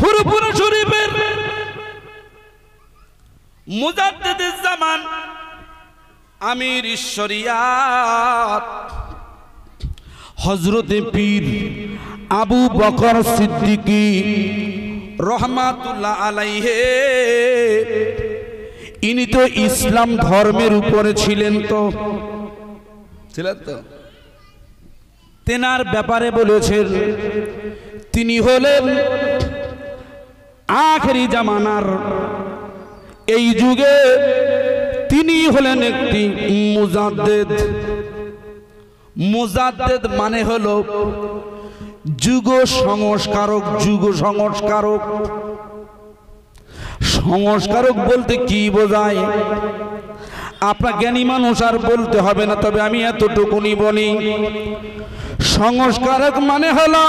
ফুরফুরা শরীফের মুজাদ্দিদুজ জামান আমির শরিয়াত হযরতে পীর আবু বকর সিদ্দিকী রহমাতুল্লাহ আলাইহি, ইনি তো ইসলাম ধর্মের উপরে ছিলেন তো তেনার ব্যাপারে বলেছেন তিনি হলেন আখেরি জামানার, এই যুগে তিনি হলেন একটি মুজাদ্দিদ। মুজাদ্দিদ মানে হলো যুগ সংস্কারক। যুগ সংস্কারক, সংস্কারক বলতে কি বোঝায় আপনার জ্ঞানী মানুষ আর বলতে হবে না, তবে আমি এতটুকুনি বলি, সংস্কারক মানে হলো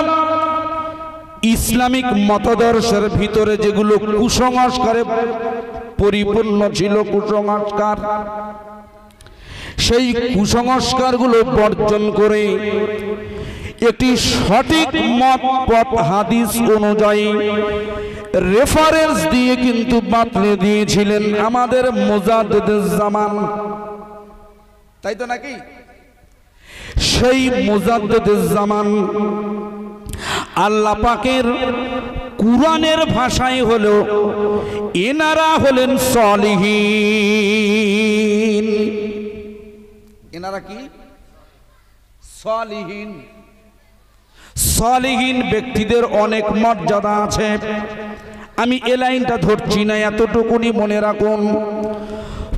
ইসলামিক মতাদর্শের ভিতরে যেগুলো কুসংস্কারে পরিপূর্ণ ছিল, কুসংস্কার, সেই কুসংস্কারগুলো বর্জন করে একটি সঠিক মত পথ হাদিস অনুযায়ী রেফারেন্স দিয়ে কিন্তু বাতলে দিয়েছিলেন আমাদের মুজাদ্দিদুজ জামান, তাই তো নাকি? সেই মুজাদ্দিদুজ জামান আল্লাহ পাকের কুরআনের ভাষায় হলো এনারা হলেন সলিহিন। এনারা কি? সলিহিন। সলিহিন ব্যক্তিদের অনেক মর্যাদা আছে, আমি এ লাইনটা ধরছি না, এতটুকুনি মনে রাখুন।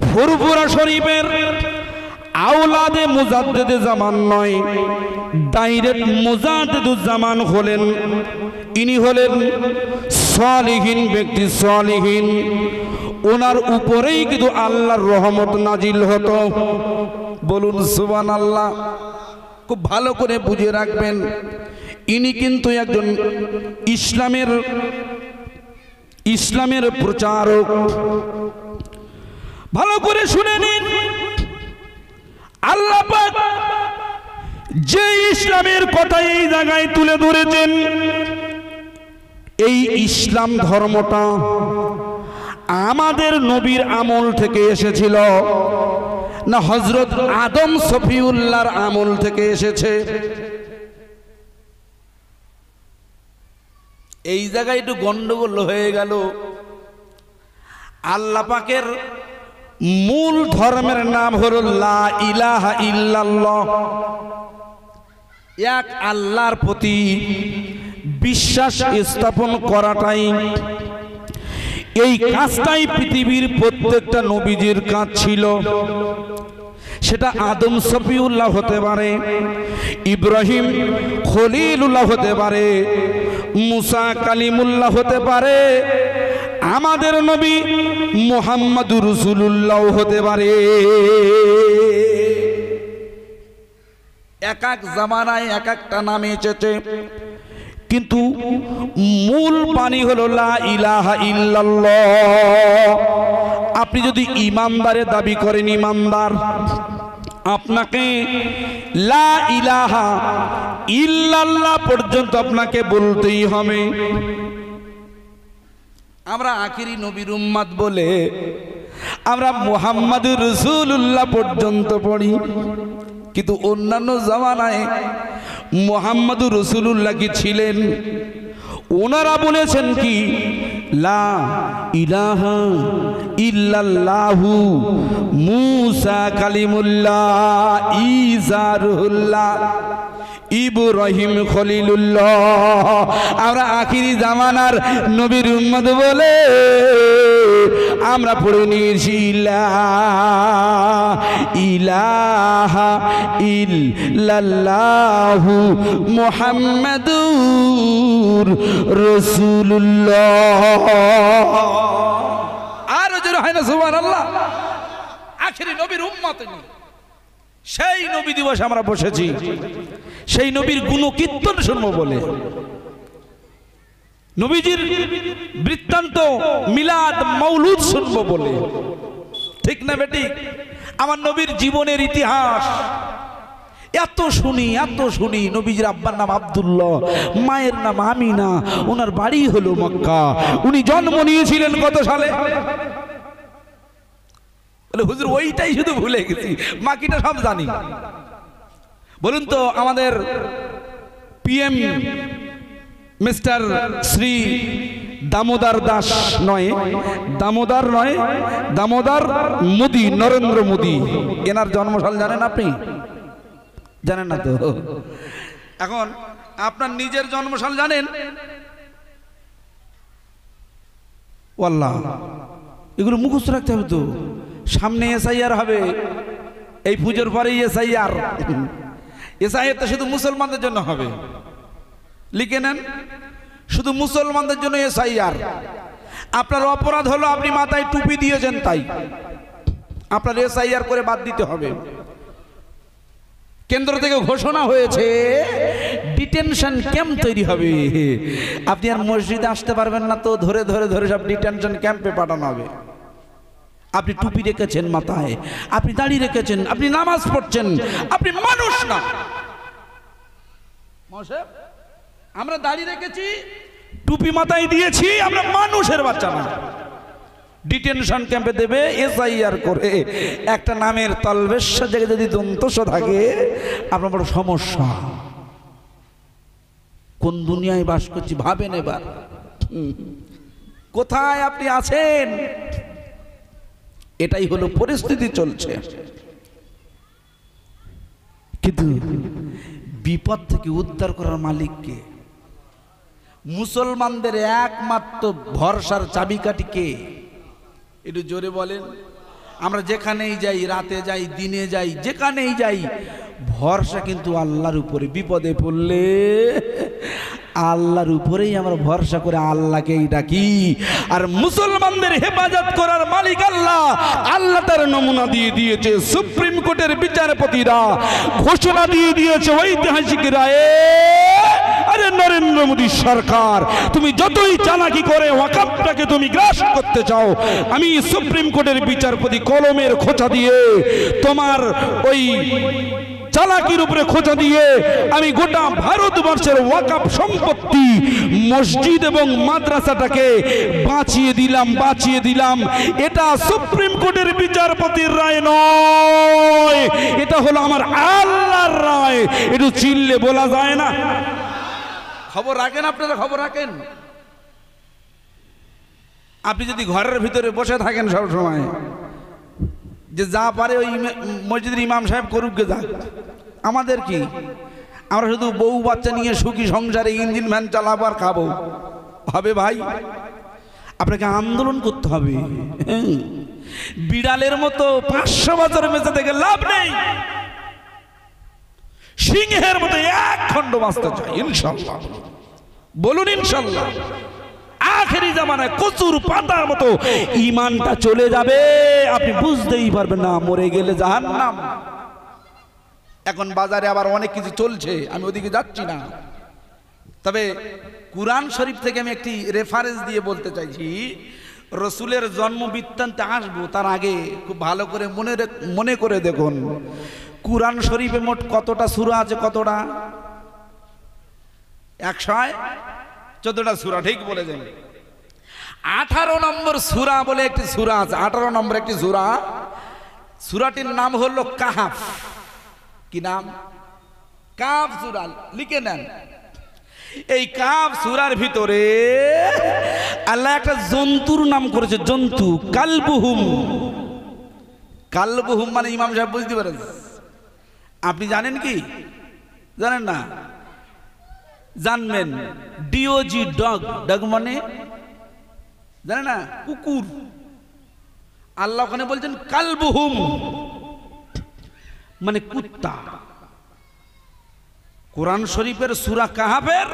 ফুরফুরা শরীফের আওলাদে মুজাদ্দিদে জামান নয়, ডাইরেক্ট মুজাদ্দিদুজ জামান হলেন, ইনি হলেন সলিহিন ব্যক্তি। সলিহিন ওনার উপরেই কিন্তু আল্লাহর রহমত নাজিল হতো। বলুন সুবহানাল্লাহ। খুব ভালো করে বুঝে রাখবেন, ইনি কিন্তু একজন ইসলামের প্রচারক। ভালো করে শুনে নিন, আল্লাহ পাক যে ইসলামের কথা এই জায়গায় তুলে ধরেছেন, এই ইসলাম ধর্মটা আমাদের নবীর আমল থেকে এসেছিল না হযরত আদম সফিউল্লাহর আমল থেকে এসেছে? এই জায়গায় একটু গন্ডগোল হয়ে গেল। আল্লাহ পাকের মূল ধর্মের নাম হলো লা ইলাহা ইল্লাল্লাহ, এক আল্লাহর প্রতি বিশ্বাস স্থাপন করাটাই, এই কাজটাই পৃথিবীর প্রত্যেকটা নবীজির কাজ ছিল। সেটা আদম সফিউল্লাহ হতে পারে, ইব্রাহিম খলিলুল্লাহ হতে পারে, মুসা কালিমুল্লাহ হতে পারে, আমাদের নবী মুহাম্মাদুর রাসূলুল্লাহ হতে পারে। এক এক জামানায় এক একটা নামে এসেছে, কিন্তু মূল বাণী হলো লা ইলাহা ইল্লাল্লাহ। আপনি যদি ইমানদারের দাবি করেন, ইমানদার, আপনাকে লা ইলাহা ইল্লাল্লাহ পর্যন্ত আপনাকে বলতেই হবে। আমরা আখিরি নবীর উম্মত বলে আমরা মুহাম্মাদুর রাসূলুল্লাহ পর্যন্ত পড়ি, কিন্তু অন্যান্য জামানায় মুহাম্মাদুর রাসূলুল্লাহ কি ছিলেন? ওনারা বলেছেন কি লা ইলাহা ইল্লাল্লাহু মুসা কালিমুল্লাহ, ঈসা রুহুল্লাহ, ইব্রাহিম খলিলুল্লাহ। আমরা আখিরি জামানার নবীর উম্মত বলে আমরা পড়ে নিয়েছি লা ইলাহা ইল্লাল্লাহু মুহাম্মাদুর রাসূলুল্লাহ। আর জোরে হয় না সুবহানাল্লাহ। আখিরি নবীর উম্মত, সেই নবী দিবস আমরা বসেছি, সেই নবীর গুণকীর্তন শুনবো বলে, নবীজির বৃত্তান্ত মিলাদ মৌলুদ শুনবো বলে, ঠিক না বেটি? আমার নবীর জীবনের ইতিহাস এত শুনি নবীজির আব্বার নাম আব্দুল্লাহ, মায়ের নাম আমিনা, ওনার বাড়ি হলো মক্কা। উনি জন্ম নিয়েছিলেন কত সালে? বলে হুজুর ওইটাই শুধু ভুলে গেছি, বাকিটা সব জানি। বলুন তো আমাদের পিএম মিস্টার শ্রী দামোদর দাস নয়, দামোদর মোদি, নরেন্দ্র মোদি, এনার জন্মসাল জানেন আপনি? জানেন না তো? এখন আপনার নিজের জন্মসাল জানেন? ওয়াল্লাহ এগুলো মুখস্থ রাখতে হবে তো। সামনে এসআইআর হবে, এই পুজোর পরেই এসআইআর তো শুধু মুসলমানদের জন্য হবে, লিখে নেন, শুধু মুসলমানদের জন্য এসআইআর। আপনার অপরাধ হলো আপনি মাথায় টুপি দিয়েছেন, তাই আপনার এসআইআর করে বাদ দিতে হবে। কেন্দ্র থেকে ঘোষণা হয়েছে ডিটেনশন ক্যাম্প তৈরি হবে। আপনি আর মসজিদে আসতে পারবেন না তো, ধরে ধরে ধরে সব ডিটেনশন ক্যাম্পে পাঠানো হবে। আপনি টুপি রেখেছেন মাথায়, আপনি দাড়ি রেখেছেন, আপনি নামাজ পড়ছেন, আপনি মানুষ না। আমরা দাড়ি রেখেছি, টুপি মাথায় দিয়েছি, আমরা মানুষের বাচ্চা না। ডিটেনশন ক্যাম্পে দেবে এসআইআর করে, একটা নামের তলবেশা জায়গায় যদি দন্তস থাকে আপনার বড় সমস্যা। কোন দুনিয়ায় বাস করছি ভাবেন এবার, কোথায় আপনি আছেন? এটাই হলো পরিস্থিতি চলছে। কিন্তু বিপদ থেকে উদ্ধার করার মালিক কে? মুসলমানদের একমাত্র ভরসার চাবিকাঠি কে? একটু জোরে বলেন। আমরা যেখানেই যাই, রাতে যাই, দিনে যাই, যেখানেই যাই, ভরসা কিন্তু আল্লাহর উপরে। বিপদে পড়লে আল্লাহর উপরেই আমরা ভরসা করে আল্লাহকেই ডাকি। আর মুসলমানদের হেফাজত করার মালিক আল্লাহ। আল্লাহ তার নমুনা দিয়ে দিয়েছে, সুপ্রিম কোর্টের বিচারপতিরা ঘোষণা দিয়ে দিয়েছে ঐতিহাসিক রায়ে। আরে নরেন্দ্র মোদী সরকার, তুমি যতই চালাকি করে ওয়াকফটাকে তুমি গ্রাস করতে চাও, আমি সুপ্রিম কোর্টের বিচারপতি কলমের খোঁচা দিয়ে তোমার ওই চালাকির উপরে খোঁচা দিয়ে আমি গোটা ভারতবর্ষের ওয়াকফ সম্পত্তি, মসজিদ এবং মাদ্রাসাটাকে বাঁচিয়ে দিলাম। এটা সুপ্রিম কোর্টের বিচারপতির রায় নয়, এটা হলো আমার আল্লাহর রায়। একটু চিল্লে বলা যায় না? খবর রাখেন আপনারা, খবর রাখেন। আপনি যদি ঘরের ভিতরে বসে থাকেন সব সময়, যে যা পারে ওই মসজিদের ইমাম সাহেব করুক গে যাক, আমাদের কি? আমরা শুধু বউ বাচ্চা নিয়ে সুখী সংসারে ইঞ্জিন ভ্যান চালাবো আর খাবো, হবে ভাই? আপনাকে আন্দোলন করতে হবে। বিড়ালের মতো 500 বছর বেঁচে থেকে লাভ নেই, সিংহের মতো এক খণ্ড বাঁচতে চাই ইনশাল্লাহ। বলুন ইনশাল্লাহ। আখেরি জামানায় কচুর পাতার মতো ঈমানটা চলে যাবে, আপনি বুঝতেই পারবেন না, মরে গেলে জাহান্নাম। এখন বাজারে আবার অনেক কিছু চলছে, আমি ওদিকে যাচ্ছি না। তবে কুরআন শরীফ থেকে আমি একটি রেফারেন্স দিয়ে বলতে চাইছি। রসুলের জন্ম বৃত্তান্তে আসবো, তার আগে খুব ভালো করে মনে করে দেখুন, কুরআন শরীফে মোট কতটা সূরা আছে? কতটা? 114টা সূরা, ঠিক বলেছেন। 18 নম্বর সূরা বলে একটি সূরা আছে, 18 নম্বর একটি সূরা। সূরাটির নাম হলো কাহাফ। কি নাম? কাহাফ সূরা, লিখে নেন। এই কাহাফ সূরার ভিতরে আল্লাহ একটা জন্তুর নাম করেছে, জন্তু, কালবুহুম। কালবুহুম মানে ইমাম সাহেব বুঝতে পারেন? আপনি জানেন কি? জানেন না? জানবেন। DOG, dog. ডগ মানে জানেন না? কুকুর। আল্লাহ ওখানে বলছেন কালবুহুম মানে কুত্তা। কোরআন শরীফের সূরা কাহাফের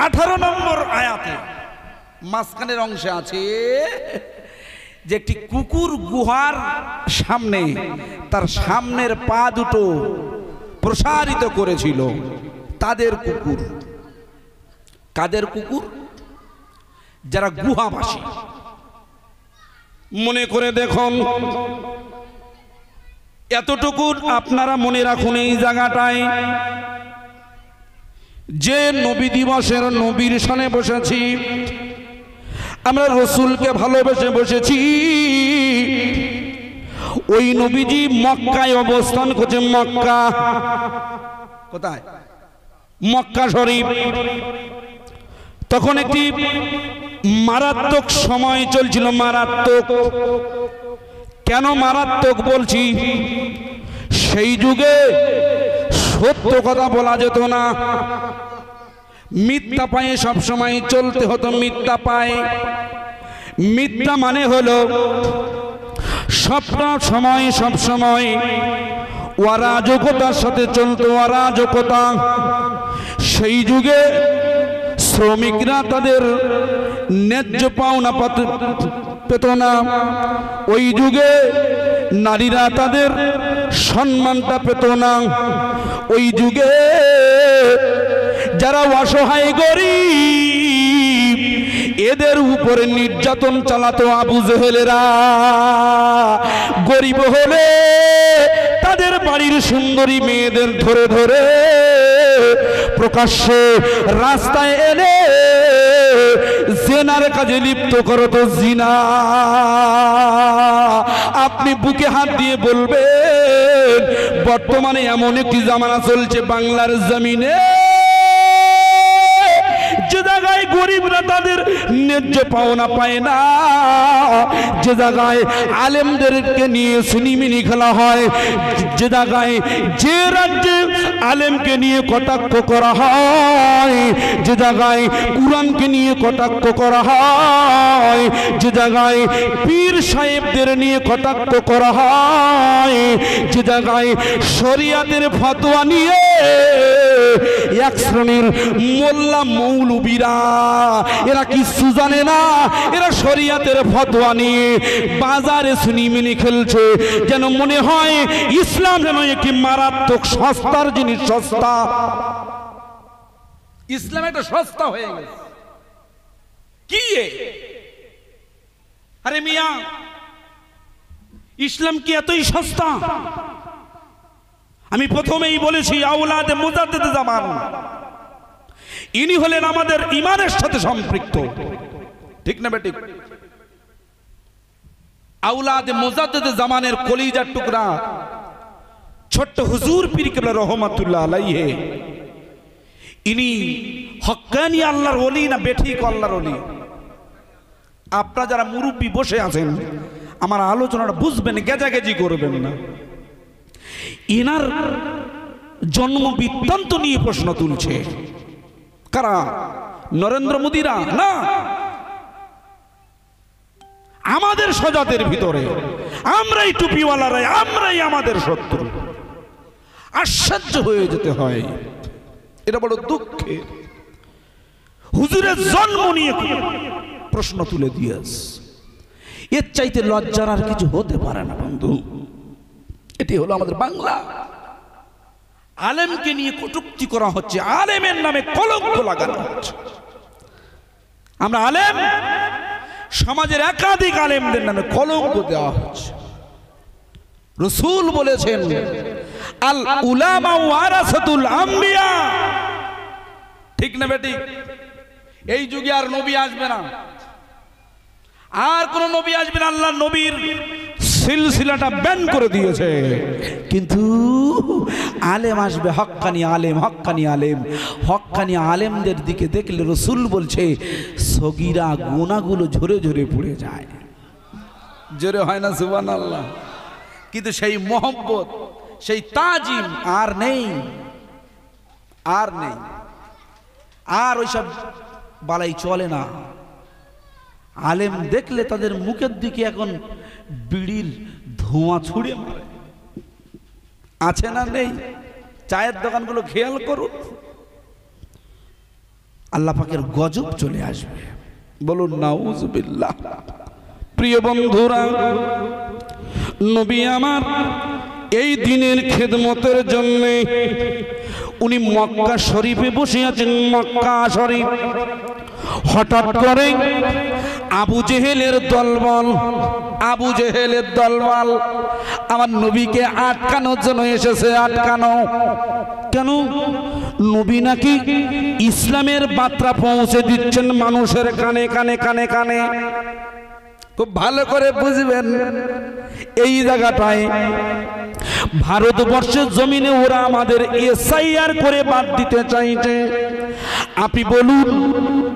18 নম্বর আয়াতে মাঝখানের অংশে আছে যে একটি কুকুর গুহার সামনে তার সামনের পা দুটো প্রসারিত করেছিল। তাদের কুকুর। কাদের কুকুর? যারা গুহাবাসী। মনে করে দেখুন, এতটুকু আপনারা মনে রাখুন, এই জায়গাটায় যে নবী দিবসের নবীর সামনে বসেছি, আমরা রসুলকে ভালোবেসে বসেছি। ওই নবীজি মক্কায় অবস্থান করছে। মক্কা কোথায়? মক্কা শরীফ। তখন একটি মারাত্মক সময় চলছিল। মারাত্মক কেন মারাত্মক বলছি? সেই যুগে সত্য কথা বলা যেত না, মিথ্যা পায়ে সব সময় চলতে হতো। মিথ্যা পায়ে, মিথ্যা মানে হলো সব সময় অরাজকতার সাথে চলতো, অরাজকতা। সেই যুগে শ্রমিকরা তাদের ন্যায্য পাওনা পেত না। ওই যুগে নারীরা তাদের সম্মানটা পেত না। ওই যুগে যারা অসহায় গরিব, এদের উপরে নির্যাতন চালাতো আবু জেহেলেরা। গরিব হলে তাদের বাড়ির সুন্দরী মেয়েদের ধরে ধরে প্রকাশ্যে রাস্তায় এনে জিনার কাজে লিপ্ত করত। জিনা। আপনি বুকে হাত দিয়ে বলবেন, বর্তমানে এমন একটি জামানা চলছে বাংলার জমিনে, যে জায়গায় গরিবরা তাদের ন্যায্য পাওনা পায় না, যে জায়গায় আলেমদেরকে নিয়ে সিনিমিনি খেলা হয়, যে জায়গায়, যে রাজ্যে আলেমকে নিয়ে কটাক্ষ করা হয়, যে জায়গায় কুরআনকে নিয়ে কটাক্ষ করা হয়, যে জায়গায় পীর সাহেবদের নিয়ে কটাক্ষ করা হয়, যে জায়গায় শরিয়াতের ফতোয়া নিয়ে এক শ্রেণীর মোল্লা মৌলবীরা, এরা কিছু জানে না, এরা শরিয়াতের ফতোয়া নিয়ে বাজারে সিনেমিনি খেলছে, যেন মনে হয় ইসলাম যেন একটি মারাত্মক সস্তার জিনিস। সস্তা ইসলাম একটা সস্তা হয়ে গেছে। কি আরে মিয়া, ইসলাম কি এতই সস্তা? আমি প্রথমেই বলেছি, আওলাদে মুজাদ্দিদ জামান, ইনি হলেন আমাদের ইমানের সাথে সম্পৃক্ত। ঠিক না বেঠিক? আওলাদে মুজাদ্দিদ জামানের কলিজার টুকরা ছোট্ট হুজুর পীর কেবলা রহমাতুল্লাহ আলাইহি, ইনি হক্কানি আল্লাহর ওলি না বেঠিক আল্লাহর ওলি? আপনারা যারা মুরব্বী বসে আছেন, আমার আলোচনাটা বুঝবেন, গেজাগেজি করবেন না। ইনার জন্ম বৃত্তান্ত নিয়ে প্রশ্ন তুলছে কারা? নরেন্দ্র মোদীরা না, আমাদের সজাতের ভিতরে আমরাই টুপিওয়ালারাই, আমরাই আমাদের শত্রু। আশ্চর্য হয়ে যেতে হয়, এটা বড় দুঃখের। হুজুরের জন্ম নিয়ে প্রশ্ন তুলে দিয়েছে, এর চাইতে লজ্জার আর কিছু হতে পারে না বন্ধু। এটি হলো আমাদের বাংলা। আলেমকে নিয়ে কটূক্তি করা হচ্ছে, আলেমের নামে কলঙ্ক লাগানো হচ্ছে। আমরা আলেম, সমাজের একাধিক আলেমদের নামে কলঙ্ক দেওয়া হচ্ছে। রাসূল বলেছেন, আল উলামা ওয়ারাসাতুল আম্বিয়া। ঠিক না বেটি? এই যুগে আর নবী আসবে না, আর কোন নবী আসবে না। আল্লাহ নবীর সিলসিলাটা ব্যান করে দিয়েছে, কিন্তু আলেম আসবে, হক্কানি আলেম, হক্কানি আলেম। হক্কানি আলেমদের দিকে দেখলে রাসূল বলছে সগীরা গুনাহগুলো ঝরে ঝরে পড়ে যায়। জোরে হয় না সুবহানাল্লাহ? কিন্তু সেই মোহব্বত, সেই তাজিম আর নেই, আর নেই। আর ওইসব বালাই চলে না। আলেম দেখলে তাদের মুখের দিকে এখন বিড়ির ধোঁয়া ছুড়ে মারে। আছে না নেই? চায়ের দোকানগুলো খেয়াল করুন, আল্লাহ পাকের গজব চলে আসবে। বলুন নাউজুবিল্লাহ। প্রিয় বন্ধুরা, নবী আমার এই দিনের খেদমতের জন্য উনি মক্কা শরীফে বসে আছেন, মক্কা শরীফ। হঠাৎ করে আবু জেহেলের দলবল, আবু জেহেলের দলবল আমার নবীকে আটকানোর জন্য এসেছে। আটকানো কেন? নবী নাকি ইসলামের বার্তা পৌঁছে দিচ্ছেন মানুষের কানে কানে কানে কানে। খুব ভালো করে বুঝবেন, এই জায়গাটায় ভারতবর্ষের জমিনে ওরা আমাদের এসআইআর করে বাদ দিতে চাইছে। আপনি বলুন,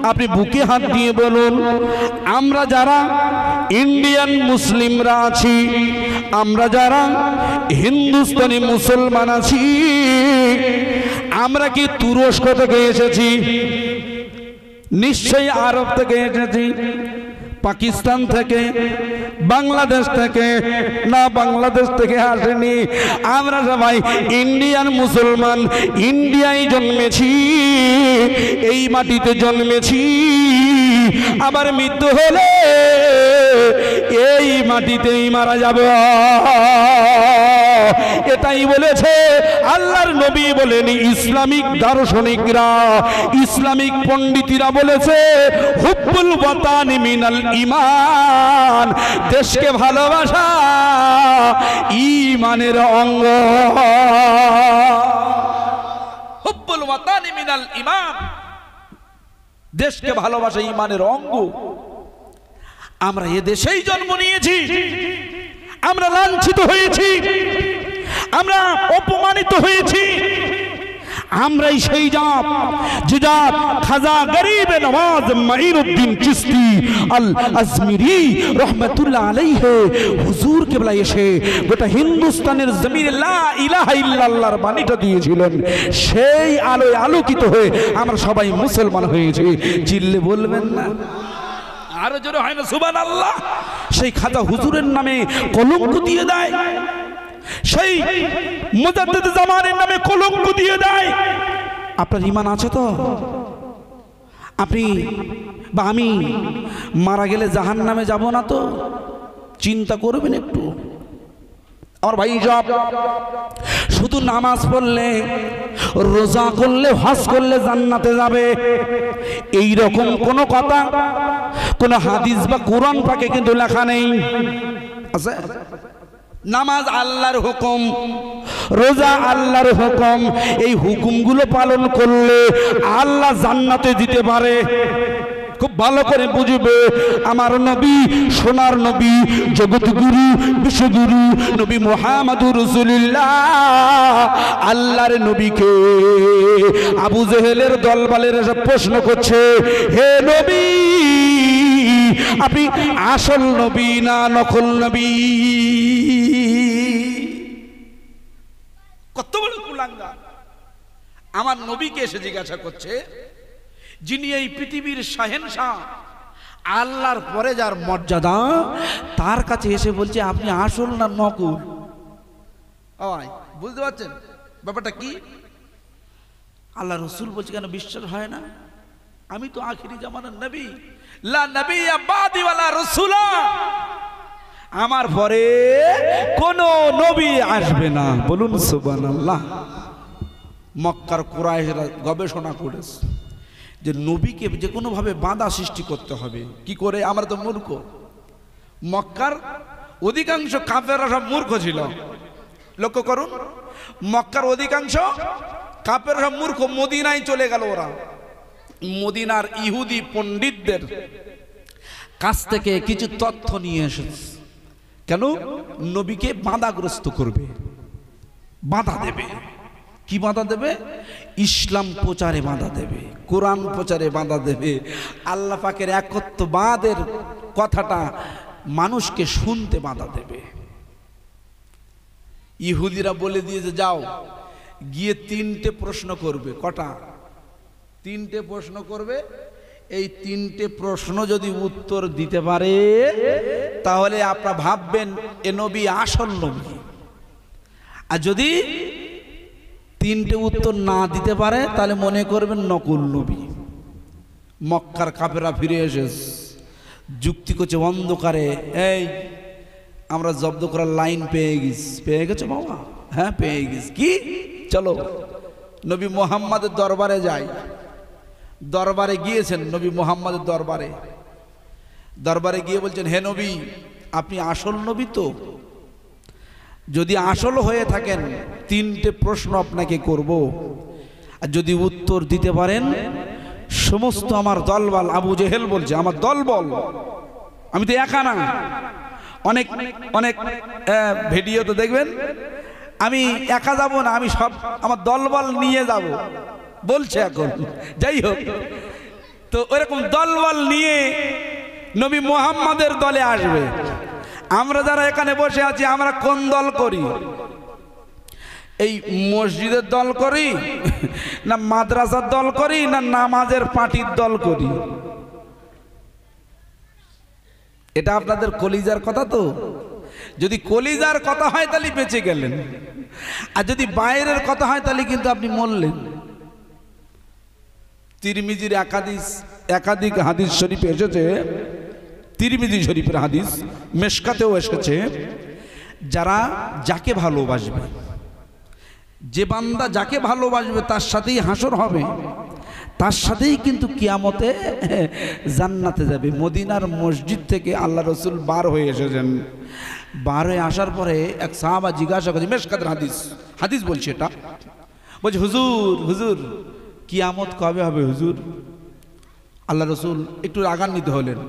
আপনি বুকে হাত দিয়ে বলুন, আমরা যারা ইন্ডিয়ান মুসলিমরা আছি, আমরা যারা হিন্দুস্তানি মুসলমান আছি, আমরা কি তুরস্ক থেকে এসেছি? নিশ্চয়ই আরব থেকে এসেছি। পাকিস্তান থেকে, বাংলাদেশ থেকে? না, বাংলাদেশ থেকে আসেনি। আমরা সবাই ইন্ডিয়ান মুসলমান, ইন্ডিয়ায় জন্মেছি, এই মাটিতে জন্মেছি। আবার মৃত্যু হলে এই মাটিতেই মারা যাব। এটাই বলেছে আল্লাহর নবী বলেন। ইসলামিক দার্শনিকরা, ইসলামিক পণ্ডিতরা বলেছে হুব্বুল ওয়াতানি মিনাল ঈমান, দেশকে ভালোবাসা ঈমানের অঙ্গ। হুব্বুল ওয়াতানি মিনাল ঈমান, দেশকে ভালোবাসা ঈমানের অঙ্গ। আমরা এ দেশেই জন্ম নিয়েছি, আমরা লাঞ্ছিত হয়েছি, আমরা অপমানিত হয়েছি। আমরাই সেই জাত যে জাত খাজা গরিবে নওয়াজ মাইনুদ্দিন চিশতি আল আজমিরি রহমাতুল্লাহ আলাইহি হুজুর কেবলা এসে গোটা হিন্দুস্তানের জমিনে লা ইলাহা ইল্লাল্লাহর বাণীটা দিয়েছিলেন। সেই আলোয় আলোকিত হয়ে আমরা সবাই মুসলমান হয়েছি। চিল্লে বলবেন না? আরো জোরে হয় না সুবহানাল্লাহ? সেই খাজা হুজুরের নামে কলঙ্ক দিয়ে দেয়, সেই মুজাদ্দিদ জামানের নামে কলঙ্ক দিয়ে দেয়। আপনার ঈমান আছে তো? আপনি বা আমি মারা গেলে জাহান্নামে যাব না তো? চিন্তা করবেন একটু। আমার ভাই সব শুধু নামাজ পড়লে, রোজা করলে, হজ করলে জান্নাতে যাবে এই রকম কোন কথা কোন হাদিস বা কোরআন পাকে কিন্তু লেখা নেই। আছে? নামাজ আল্লাহর হুকুম, রোজা আল্লাহর হুকুম। এই হুকুমগুলো পালন করলে আল্লাহ জান্নাতে দিতে পারে। খুব ভালো করে বুঝবে। আমার নবী, সোনার নবী, জগৎগুরু, বিশ্বগুরু নবী মুহাম্মদুর রাসূলুল্লাহ, আল্লাহর নবীকে আবু জেহেলের দলবলের এসে প্রশ্ন করছে, হে নবী, আপনি আসল নবী না নকল নবী? কত বড় কুলাঙ্গার! আমার নবীকে এসে জিজ্ঞাসা করছে, যিনি এই পৃথিবীর শাহেনশাহ, আল্লাহর পরে যার মর্যাদা, তার কাছে এসে বলছে আপনি আসল না নকল? বুঝতে পারছেন ব্যাপারটা কি? আল্লাহ রসুল বলছে কেন বিশ্বাস হয় না? আমি তো আখিরি জামানার নবী, লা নবিয়্যা বাদি ওয়ালা রাসূলা, আমার পরে কোন নবী আসবে না। বলুন সুবহানাল্লাহ। মক্কার কুরাইশরা গবেষণা করেছে যে নবীকে যে কোনো ভাবে বাধা সৃষ্টি করতে হবে। কি করে? আমরা তো মূর্খ। মক্কার অধিকাংশ কাফেররা সব মূর্খ ছিল। লক্ষ্য করুন, মক্কার অধিকাংশ কাফেররা সব মূর্খ। মদিনায় চলে গেল ওরা। মদিনার ইহুদি পণ্ডিতদের কাছ থেকে কিছু তথ্য নিয়ে এসেছে। কেন? নবীকে বাধাগ্রস্ত করবে, বাধা দেবে। কি বাধা দেবে? ইসলাম প্রচারে বাধা দেবে, কোরআন প্রচারে বাধা দেবে, আল্লাহ পাকের একত্ববাদের কথাটা মানুষকে শুনতে বাধা দেবে। ইহুদিরা বলে দিয়েছে, যাও গিয়ে 3টে প্রশ্ন করবে। কটা? 3টে প্রশ্ন করবে। এই 3টে প্রশ্ন যদি উত্তর দিতে পারে তাহলে আপনারা ভাববেন এ নবী আসল নবী। আর যদি 3টে উত্তর না দিতে পারে তাহলে মনে করবেন নকল নবী। মক্কার কাফেররা ফিরে এসেছে, যুক্তি করছে অন্ধকারে, এই আমরা জব্দ করার লাইন পেয়ে গেছি। পেয়ে গেছো বাবা? হ্যাঁ পেয়ে গেছি। কি? চলো নবী মুহাম্মাদের দরবারে যায়, দরবারে গিয়েছেন নবী মুহাম্মাদের দরবারে, দরবারে গিয়ে বলছেন, হে নবী, আপনি আসল নবী তো? যদি আসল হয়ে থাকেন তিনটে প্রশ্ন আপনাকে করব, আর যদি উত্তর দিতে পারেন সমস্ত আমার দলবল, আবু জেহেল বলছে আমার দলবল, আমি তো একা না, অনেক অনেক ভিডিও তো দেখবেন, আমি একা যাব না, আমি সব আমার দলবল নিয়ে যাব বলছে এখন। যাই হোক, তো ওরকম দলবল নিয়ে নবী মুহাম্মাদের দলে আসবে। আমরা যারা এখানে বসে আছি আমরা কোন দল করি? এই মসজিদের দল করি, না মাদ্রাসার দল করি, না নামাজের পার্টির দল করি? এটা আপনাদের কলিজার কথা তো। যদি কলিজার কথা হয় তাহলে বেঁচে গেলেন, আর যদি বাইরের কথা হয় তাহলে কিন্তু আপনি মরলেন। তিরমিজির একাধিক হাদিস শরীফে এসেছে, তিরমিজি শরীফের হাদিস, মেশকাতেও এসেছে, যারা যাকে ভালোবাসবে, যে বান্দা যাকে ভালোবাসবে তার সাথেই হাসর হবে, তার সাথেই কিন্তু কিয়ামতে জান্নাতে যাবে। মদিনার মসজিদ থেকে আল্লাহ রসুল বার হয়ে এসেছেন, বার হয়ে আসার পরে এক সাহাবা জিজ্ঞাসা করছে, মেশকাতের হাদিস বলছে, এটা বলছে, হুজুর হুজুর কিয়ামত কবে হবে হুজুর? আল্লাহ রসুল একটু রাগান্বিত হলেন,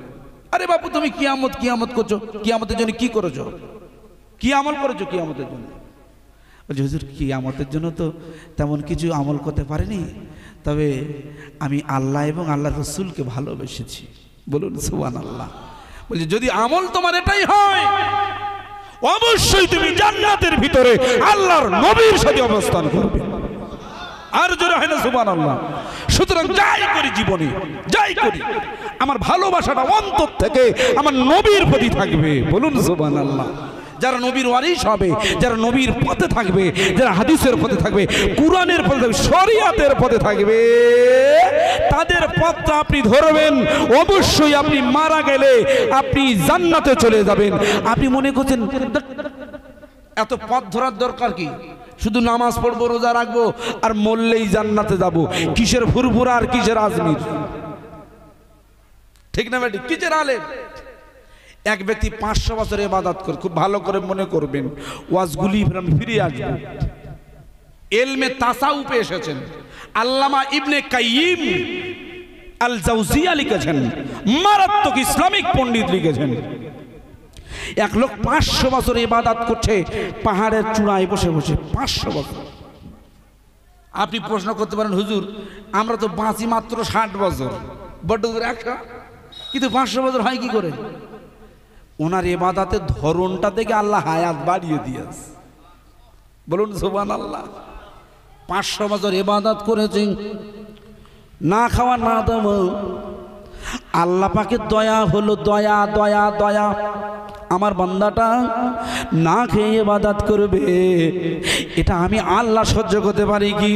আরে বাপু তুমি কিয়ামত কিয়ামত করছো, কিয়ামতের জন্য কি করেছো, কি আমল করেছো কিয়ামতের জন্য? বলছে, হুজুর কিয়ামতের জন্য তো তেমন কিছু আমল করতে পারিনি, তবে আমি আল্লাহ এবং আল্লাহ রসুলকে ভালোবেসেছি। বলুন সুবহানাল্লাহ। বলছে, যদি আমল তোমার এটাই হয় অবশ্যই তুমি জান্নাতের ভিতরে আল্লাহর নবীর সাথে অবস্থান করবে। আর জোরে হয় না সুবহানাল্লাহ। সুতরাং যাই করি জীবনে, যাই করি, আমার ভালোবাসাটা অন্তর থেকে আমার নবীর প্রতি থাকবে। বলুন সুবহানাল্লাহ। যারা নবীর ওয়ারিস হবে, যারা নবীর পথে থাকবে, যারা হাদিসের পথে থাকবে, কুরআনের পথে থাকবে, শরীয়তের পথে থাকবে, তাদের পথটা আপনি ধরবেন, অবশ্যই আপনি মারা গেলে আপনি জান্নাতে চলে যাবেন। আপনি মনে করছেন এত পথ ধরার দরকার কি? শুধু নামাজ পড়বো, রোজা রাখবো আর মরলেই জান্নাতে যাব। কিসের ফুরফুরা আর কিসের আজমির? ঠিক না বেটি? কিসের আলেম? এক ব্যক্তি 500 বছর ইবাদত করে, খুব ভালো করে মনে করবেন, ওয়াজগুলি ফিরে আসবে। ইলমে তাসাউফে এসেছেন, আল্লামা ইবনে কাইয়িম আল জাওজিয়া লিখেছেন, মারাত্মক ইসলামিক পণ্ডিত লিখেছেন, এক লোক 500 বছর ইবাদত করছে পাহাড়ের চূড়ায় বসে বসে, 500 বছর। আপনি প্রশ্ন করতে পারেন, হুজুর আমরা তো বাঁচি মাত্র 60 বছর, বড় দূর 100, কিন্তু 500 বছর হয় কি করে? ওনার ইবাদতের ধরনটা থেকে আল্লাহ হায়াত বাড়িয়ে দিয়েছে। বলুন সুবহানাল্লাহ। 500 বছর ইবাদত করেছেন, না খাওয়া না দাওয়া, আল্লাহ পাকের দয়া হলো, দয়া দয়া দয়া। আমার বান্দাটা না খেয়ে ইবাদত করবে, এটা আমি আল্লাহ সহ্য করতে পারি কি?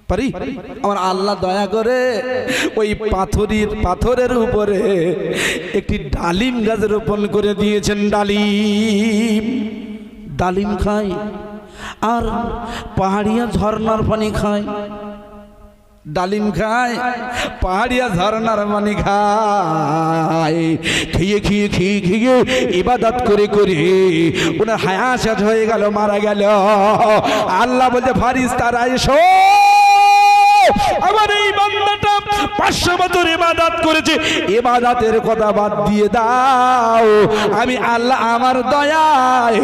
পারি? আমার আল্লাহ দয়া করে ওই পাথরের উপরে একটি ডালিম গাছ রোপণ করে দিয়েছেন। ডালিম খায় আর পাহাড়িয়া ঝর্ণার পানি খায়। ডালিম খায়, পাহাড়িয়া ঝর্ণার পানি খায়, খেয়ে খেয়ে খেয়ে খেয়ে ইবাদত করে করে ওনার হায়াত শেষ হয়ে গেল, মারা গেল। আল্লাহ বলছে, ফারিস্তারা এসো, আমার এই বান্দাটা 500 বছর ইবাদত করেছে, ইবাদতের কথা বাদ দিয়ে দাও, আমি আল্লাহ আমার দয়ায়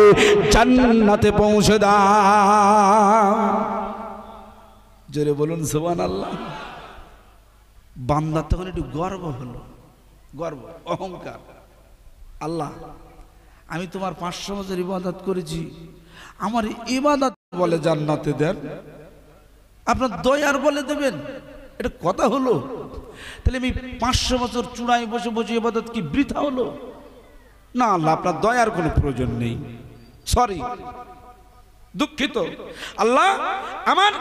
জান্নাতে পৌঁছে দাও। জোরে বলুন সুবহানাল্লাহ। বান্দা তখন একটু গর্ব হলো, গর্ব, অহংকার। আল্লাহ আমি তোমার 500 বছর ইবাদত করেছি, আমার ইবাদত বলে জান্নাতে দেন, আপনার দয়ার বলে দেবেন, এটা কথা হলো? তাহলে আমি 500 বছর চূড়ায় বসে বসে ইবাদত কি বৃথা হলো? না আল্লাহ, আপনার দয়ার কোনো প্রয়োজন নেই, সরি, দুঃখিত। আল্লাহ আমার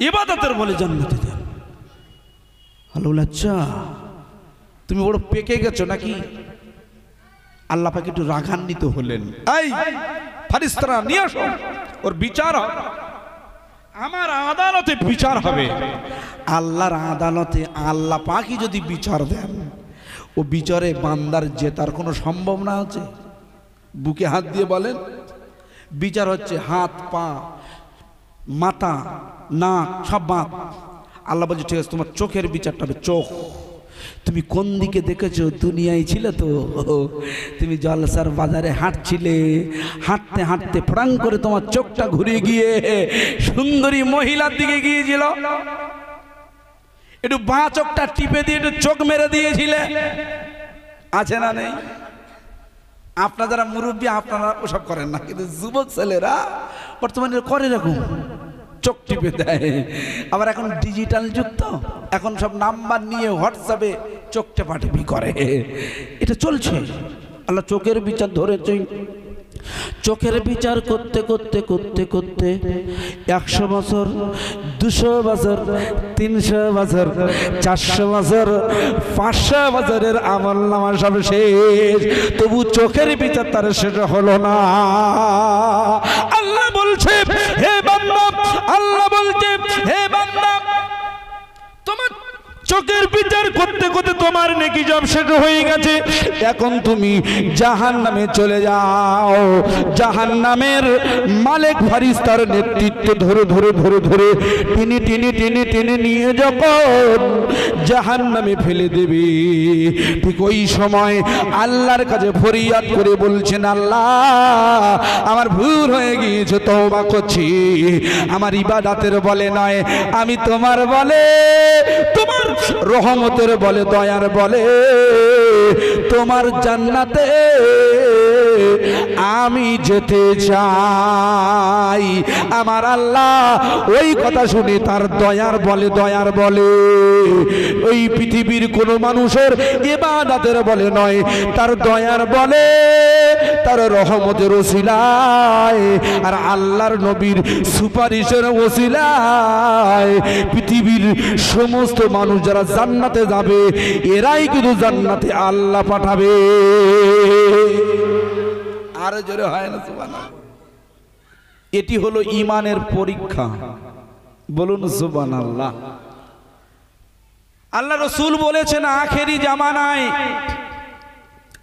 ইবাদতের বলে জান্নাতে দেন। হলো আচ্ছা, তুমি বড় পেকে গেছো নাকি? আল্লাহ পাক একটু রাগান্বিত হলেন, এই ফারিস্তারা নিয়ে আসো, ওর বিচার হবে। আমার আদালতে বিচার হবে। আল্লাহর আদালতে আল্লাহ পাকই যদি বিচার দেন, ও বিচারে বান্দার জেতার কোনো সম্ভাবনা আছে? বুকে হাত দিয়ে বলেন। বিচার হচ্ছে হাত, পা, মাথা, নাক, সব বাদ। আল্লাহ বলছে ঠিক আছে, তোমার চোখের বিচারটা হবে। চোখ, তুমি কোন দিকে দেখেছো? দুনিয়ায় ছিলে তো, তুমি জলসার বাজারে হাঁটছিলে, হাঁটতে হাঁটতে ফড়াং করে তোমার চোখটা ঘুরে গিয়ে সুন্দরী মহিলার দিকে গিয়েছিল, একটু বাঁ চোখটা টিপে দিয়ে একটু চোখ মেরে দিয়েছিলে, আছে না নেই? আপনারা যারা মুরব্বী আপনারা ওসব করেন না, কিন্তু যুবক ছেলেরা বর্তমানে করে এরকম, চোখ টিপে দেয়। আবার এখন ডিজিটাল যুগ তো, এখন সব নাম্বার নিয়ে হোয়াটসঅ্যাপে চোখ টেপাটেপি করে, এটা চলছে। আল্লাহ চোখের বিচার ধরেছে। চোখের বিচার করতে করতে করতে করতে 100 বছর, 200 বছর, 300 বছর, 400 বছর, 500 বছরের আমলনামা সব শেষ, তবু চোখের বিচার তার শেষ হলো না। আল্লাহ বলছে হে বান্দা, আল্লাহ বলছে হে বান্দা, তোমার চোখের বিচার করতে করতে তোমার নেকি সব শেষ হয়ে গেছে, এখন তুমি জাহান্নামে চলে যাও। জাহান্নামের মালিক ফারিস্তার নেতৃত্ব ধরে ধরে ধরে ধরে টেনে টেনে টেনে টেনে নিয়ে যখন জাহান্নামে ফেলে দেবে, ঠিক ওই সময় আল্লাহর কাছে ফরিয়াদ করে বলছেন, আল্লাহ আমার ভুল হয়ে গিয়েছে, তওবা করছি, আমার ইবাদতের বলে নয়, আমি তোমার বলে, তোমার রহমতের বলে, দয়ার বলে, তোমার জান্নাতে আমি যেতে চাই। আমার আল্লাহ ওই কথা শুনে তার দয়ার বলে, দয়ার বলে, ওই পৃথিবীর কোন মানুষের ইবাদতের বলে নয়, তার দয়ার বলে, তার রহমতের ওসিলায় আর আল্লাহর নবীর সুপারিশের ওসিলায় পৃথিবীর সমস্ত মানুষ যারা জান্নাতে যাবে, এরাই কিন্তু জান্নাতে আল্লাহ পাঠাবে। আরো জোরে হয় না সুবহানাল্লাহ? এটি হলো ঈমানের পরীক্ষা, বলুন সুবহানাল্লাহ। আল্লাহ রাসূল বলেছেন আখেরি জামানায়,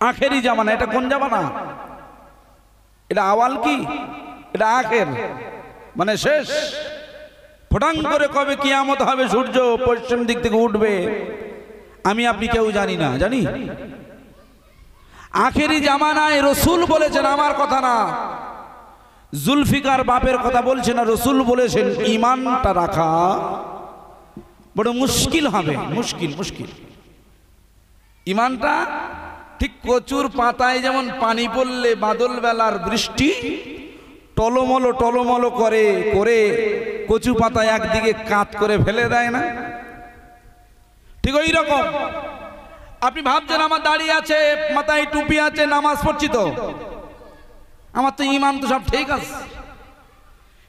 আখেরি জামানা, এটা কোন জামানা? এটা আওয়াল কি? এটা আখের, মানে শেষ। ফটাং করে কবে কিয়ামত হবে, সূর্য পশ্চিম দিক থেকে উঠবে, আমি আপনি কেউ জানি না, জানি? আখেরি জামানায় রসুল বলেছেন, আমার কথা না, জুলফিকার বাপের কথা বলছেন না, রসুল বলেছেন ঈমানটা রাখা বড় মুশকিল হবে, মুশকিল মুশকিল। ঈমানটা ঠিক কচুর পাতায় যেমন পানি পড়লে বাদল বেলার বৃষ্টি টলমলো টলমলো করে করে কচু পাতায় একদিকে কাত করে ফেলে দেয় না, ঠিক ওই রকম আপনি ভাবছেন আমার দাড়ি আছে, মাথায় টুপি আছে, নামাজ পড়ছি তো, আমার তো ঈমান তো সব ঠিক আছে,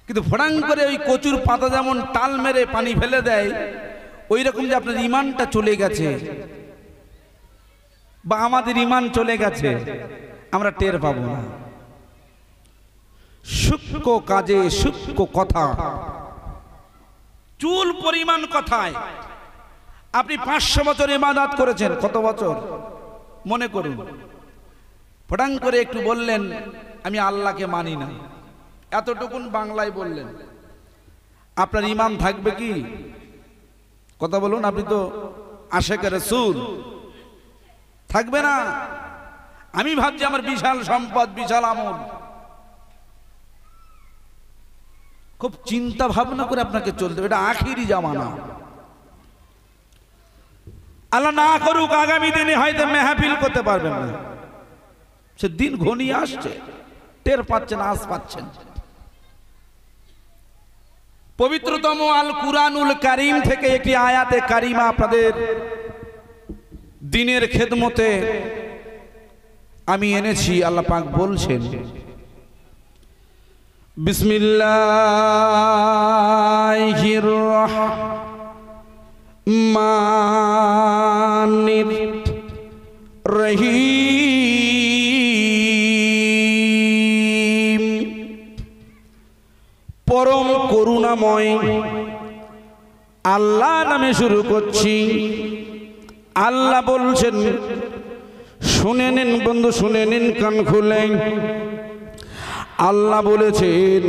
কিন্তু ফড়াং করে ওই কচুর পাতা যেমন টাল মেরে পানি ফেলে দেয়, ওই রকম যে আপনার ঈমানটা চলে গেছে বা আমাদের ঈমান চলে গেছে, আমরা টের পাবো না। সূক্ষ্ম কাজে সূক্ষ্ম কথা, চুল পরিমাণ কথায়। আপনি 500 বছর ইবাদত করেছেন, কত বছর মনে করুন, ফটাং করে একটু বললেন আমি আল্লাহকে মানি না, এতটুকুন বাংলায় বললেন, আপনার ঈমান থাকবে কি? কথা বলুন, আপনি তো আশেক রাসূল, থাকবে না। আমি ভাবছি আমার বিশাল সম্পদ, বিশাল আমল, খুব চিন্তা ভাবনা করে আপনাকে চলতে হবে, এটা আখিরি জামানা। আল্লাহ না করুক আগামী দিনে হয়তো মেহফিল করতে পারবেন না, সে দিন ঘনিয়ে আসছে, টের পাচ্ছেন, আজ পাচ্ছেন। পবিত্রতম আল কুরআনুল কারীম থেকে একটি আয়াতে কারিমা আপনাদের দিনের খেদমতে আমি এনেছি। আল্লাহ পাক বলছেন, বিসমিল্লাহির রহমানির রহিম। পরম করুণা করুণাময় আল্লাহ নামে শুরু করছি। আল্লাহ বলছেন, শুনে নিন বন্ধু, শুনে নিন কান খুলে। আল্লাহ বলেছেন,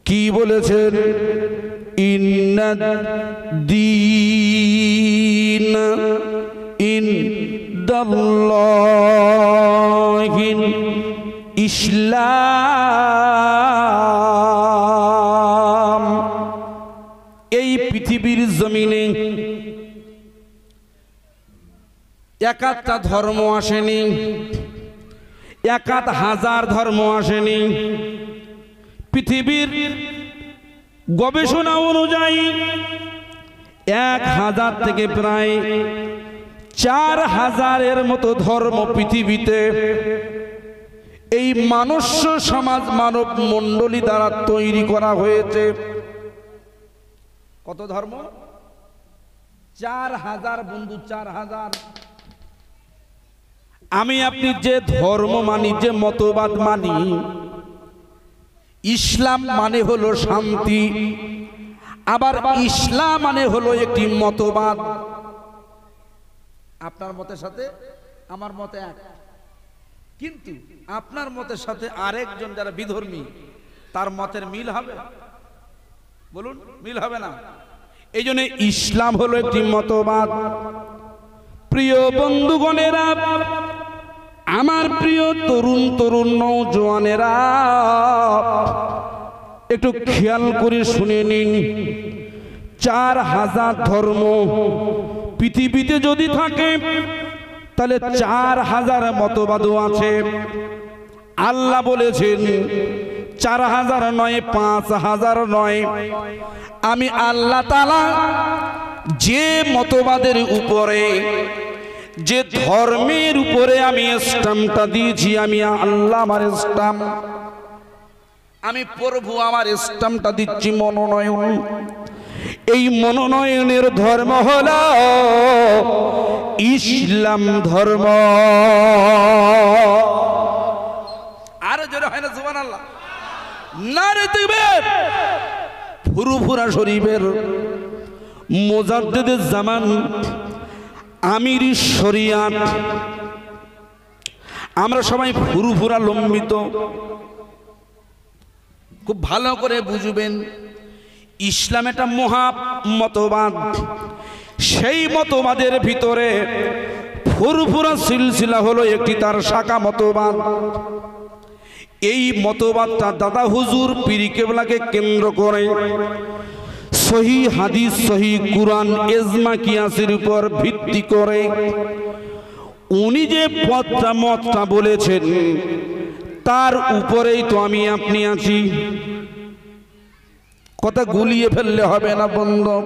কি বলেছেন? ইন্নাদ-দীন ইনদাল্লাহিল ইসলাম। এই পৃথিবীর জমিনে একাধটা ধর্ম আসেনি, একাধ হাজার ধর্ম আসেনি। পৃথিবীর গবেষণা অনুযায়ী 1000 থেকে প্রায় 4000-এর মতো ধর্ম পৃথিবীতে এই মনুষ্য সমাজ মানব মণ্ডলী দ্বারা তৈরি করা হয়েছে। কত ধর্ম? 4000 বন্ধু, 4000। আমি আপনি যে ধর্ম মানি, যে মতবাদ মানি, ইসলাম মানে হলো শান্তি, আবার ইসলাম মানে হলো একটি মতবাদ। আপনার মতের সাথে আমার মতে এক, কিন্তু আপনার মতের সাথে আরেকজন যারা বিধর্মী তার মতের মিল হবে? বলুন, মিল হবে না। এই জন্য ইসলাম হলো একটি মতবাদ। প্রিয় বন্ধুগণেরা, আমার প্রিয় তরুণ তরুণ নওজোয়ানেরা, একটু খেয়াল করে শুনে নিন। 4000 ধর্ম পৃথিবীতে যদি থাকে, তাহলে 4000 মতবাদও আছে। আল্লাহ বলেছেন 4000 নয়, 5000 নয়। আমি আল্লাহ তাআলা যে মতবাদের উপরে, যে ধর্মের উপরে আমি স্ট্যাম্পটা দিয়েছি, আমি আল্লাহ আমার স্ট্যাম্প, আমি প্রভু আমার স্ট্যাম্পটা দিচ্ছি, মনোনয়ন। এই মনোনয়নের ধর্ম হলো ইসলাম ধর্ম। আরে জোরে হয় না সুবহানাল্লাহ? নারে তাকবীর। ফুরফুরা শরীফের মুজাদ্দিদুজ জামান আমির শরিয়াত, আমরা সবাই ফুরফুরা লম্বিত। খুব ভালো করে বুঝবেন, ইসলাম একটা মহা মতবাদ। সেই মতবাদের ভিতরে ফুরফুরা সিলসিলা হলো একটি তার শাখা মতবাদ। এই মতবাদটা দাদা হুজুর পীর কেবলাকে কেন্দ্র করে সহি হাদিস, সহি কুরআন, ইজমা কিয়াসের উপর ভিত্তি করে উনি যে মতটা বলেছেন, তার উপরেই তো আমি আপনি আছি। কথা গুলিয়ে ফেললে হবে না বন্ধু।